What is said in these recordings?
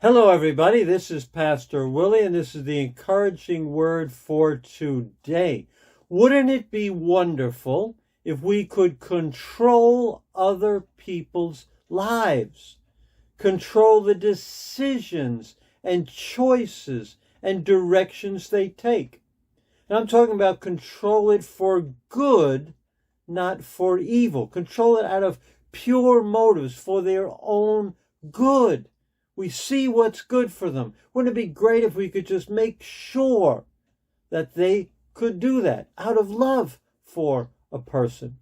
Hello, everybody. This is Pastor Willie, and this is the encouraging word for today. Wouldn't it be wonderful if we could control other people's lives, control the decisions and choices and directions they take? And I'm talking about control it for good, not for evil. Control it out of pure motives for their own good. We see what's good for them. Wouldn't it be great if we could just make sure that they could do that out of love for a person?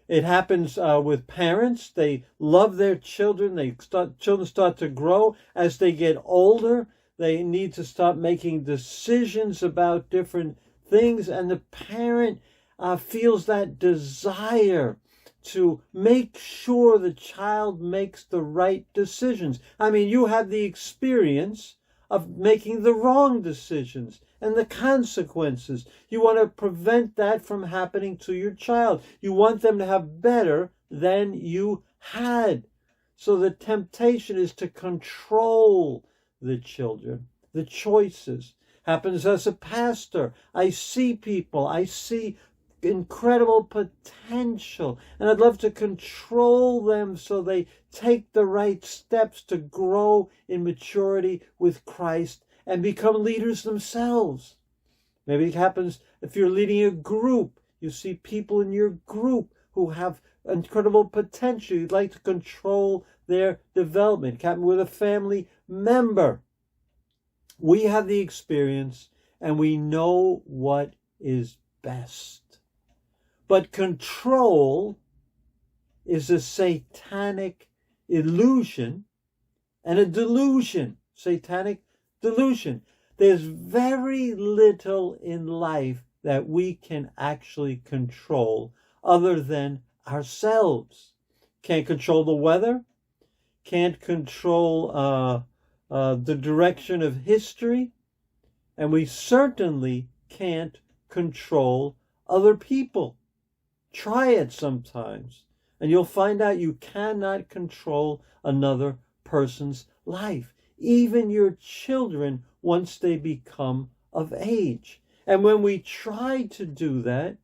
It happens with parents. They love their children. Children start to grow. As they get older, they need to start making decisions about different things, and the parent feels that desire to make sure the child makes the right decisions. I mean, you have the experience of making the wrong decisions and the consequences. You want to prevent that from happening to your child. You want them to have better than you had. So the temptation is to control the children, the choices. Happens as a pastor. I see people, I see incredible potential, and I'd love to control them so they take the right steps to grow in maturity with Christ and become leaders themselves. Maybe it happens if you're leading a group. You see people in your group who have incredible potential. You'd like to control their development. It can happen with a family member. We have the experience and we know what is best. But control is a satanic illusion and a delusion. Satanic delusion. There's very little in life that we can actually control other than ourselves. Can't control the weather. Can't control the direction of history. And we certainly can't control other people. Try it sometimes, and you'll find out you cannot control another person's life, even your children, once they become of age. And when we try to do that,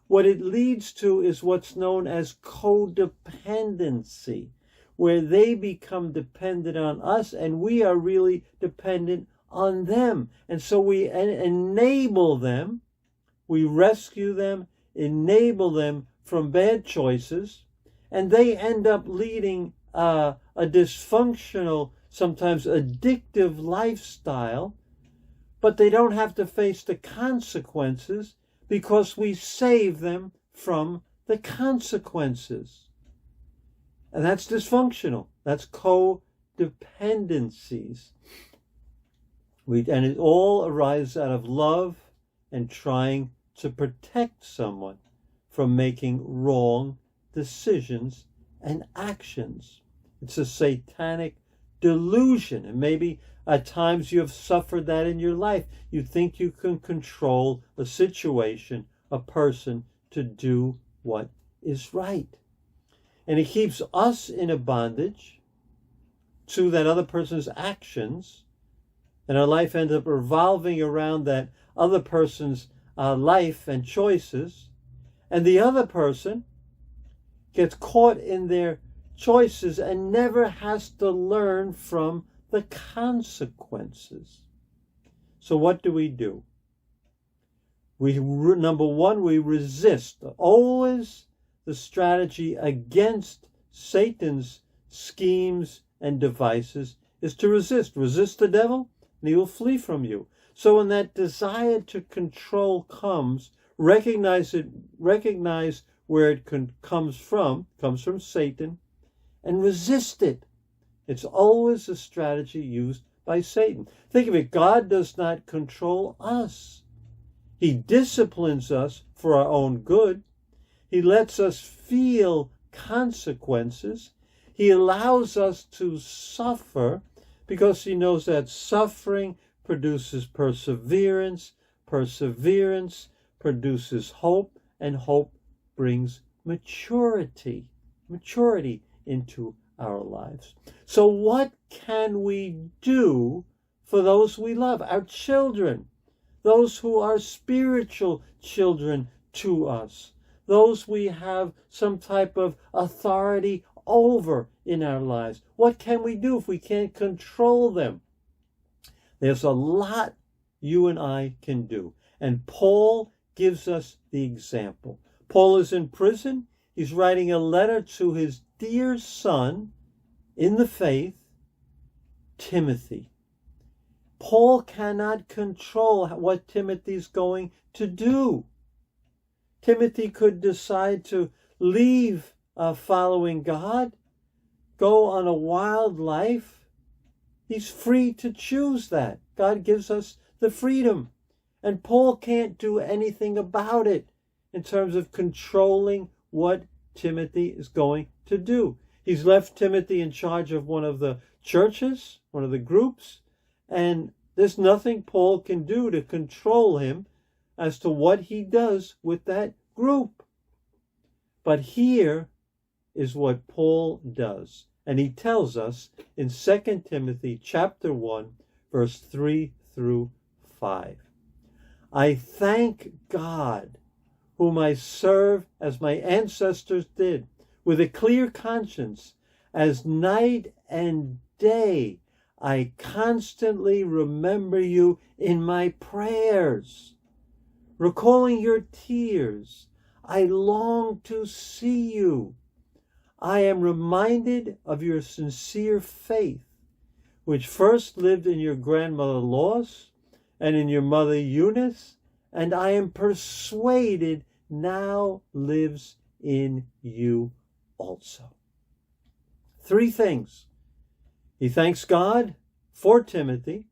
what it leads to is what's known as codependency, where they become dependent on us and we are really dependent on them. And so we enable them, we rescue them, enable them from bad choices, and they end up leading a dysfunctional, sometimes addictive lifestyle, but they don't have to face the consequences because we save them from the consequences. And that's dysfunctional. That's codependencies. And it all arises out of love and trying to protect someone from making wrong decisions and actions. It's a satanic delusion. And maybe at times you have suffered that in your life. You think you can control a situation, a person, to do what is right. And it keeps us in a bondage to that other person's actions. And our life ends up revolving around that other person's life and choices, and the other person gets caught in their choices and never has to learn from the consequences. So what do? Number one, we resist. Always the strategy against Satan's schemes and devices is to resist. Resist the devil, and he will flee from you. So when that desire to control comes, recognize where it comes from Satan, and resist it. It's always a strategy used by Satan. Think of it, God does not control us. He disciplines us for our own good. He lets us feel consequences. He allows us to suffer because he knows that suffering produces perseverance, perseverance produces hope, and hope brings maturity into our lives. So what can we do for those we love, our children, those who are spiritual children to us, those we have some type of authority over in our lives? What can we do if we can't control them? There's a lot you and I can do. And Paul gives us the example. Paul is in prison. He's writing a letter to his dear son in the faith, Timothy. Paul cannot control what Timothy's going to do. Timothy could decide to leave following God, go on a wild life. He's free to choose that. God gives us the freedom. And Paul can't do anything about it in terms of controlling what Timothy is going to do. He's left Timothy in charge of one of the churches, one of the groups, and there's nothing Paul can do to control him as to what he does with that group. But here is what Paul does. And he tells us in 2 Timothy chapter 1, verse 3 through 5. I thank God, whom I serve as my ancestors did, with a clear conscience, as night and day I constantly remember you in my prayers. Recalling your tears, I long to see you. I am reminded of your sincere faith, which first lived in your grandmother Lois and in your mother Eunice, and I am persuaded now lives in you also. 3 things. He thanks God for Timothy,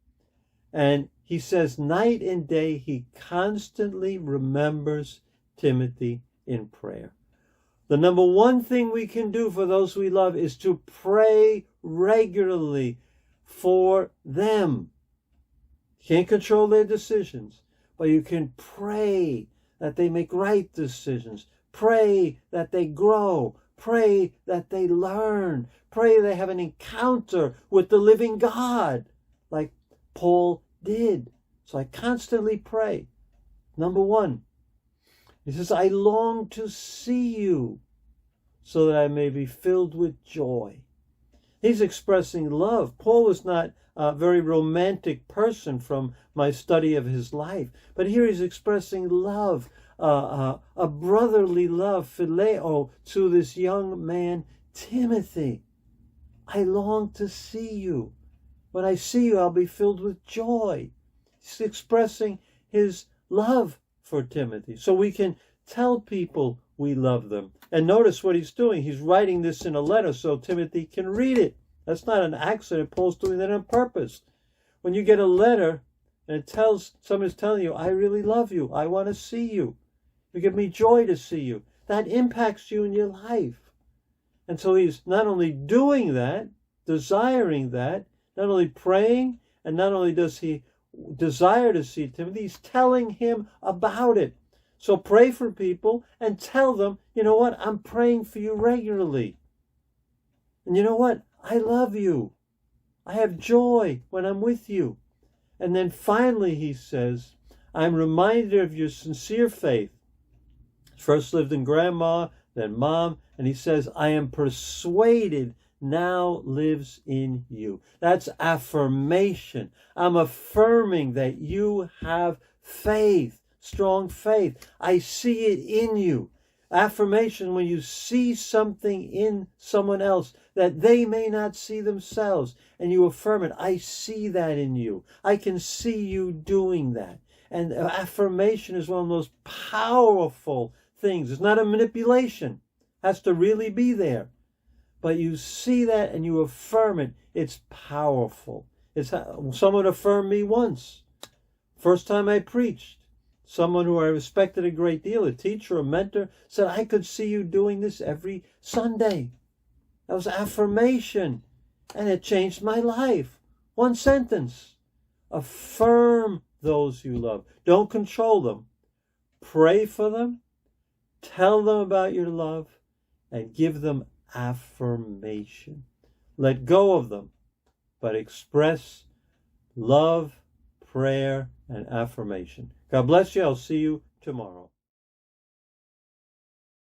and he says night and day he constantly remembers Timothy in prayer. The number one thing we can do for those we love is to pray regularly for them. You can't control their decisions, but you can pray that they make right decisions. Pray that they grow. Pray that they learn. Pray they have an encounter with the living God, like Paul did. So I constantly pray. Number 1, he says, I long to see you so that I may be filled with joy. He's expressing love. Paul was not a very romantic person from my study of his life, but here he's expressing love, a brotherly love, phileo, to this young man, Timothy. I long to see you. When I see you, I'll be filled with joy. He's expressing his love for Timothy. So we can tell people we love them. And notice what he's doing. He's writing this in a letter so Timothy can read it. That's not an accident. Paul's doing that on purpose. When you get a letter and it tells, someone's telling you, I really love you. I want to see you. You give me joy to see you. That impacts you in your life. And so he's not only doing that, desiring that, not only praying, and not only does he desire to see Timothy, he's telling him about it. So pray for people and tell them, you know what, I'm praying for you regularly. And you know what, I love you. I have joy when I'm with you. And then finally he says, I'm reminded of your sincere faith. First lived in grandma, then mom, and he says, I am persuaded now lives in you. That's affirmation. I'm affirming that you have faith, strong faith. I see it in you. Affirmation, when you see something in someone else that they may not see themselves, and you affirm it, I see that in you. I can see you doing that. And affirmation is one of the most powerful things. It's not a manipulation. It has to really be there. But you see that and you affirm it. It's powerful. Someone affirmed me once. First time I preached. Someone who I respected a great deal, a teacher, a mentor, said, I could see you doing this every Sunday. That was affirmation. And it changed my life. One sentence. Affirm those you love. Don't control them. Pray for them. Tell them about your love. And give them affirmation. let go of them, but express love, prayer, and affirmation. God bless you. I'll see you tomorrow.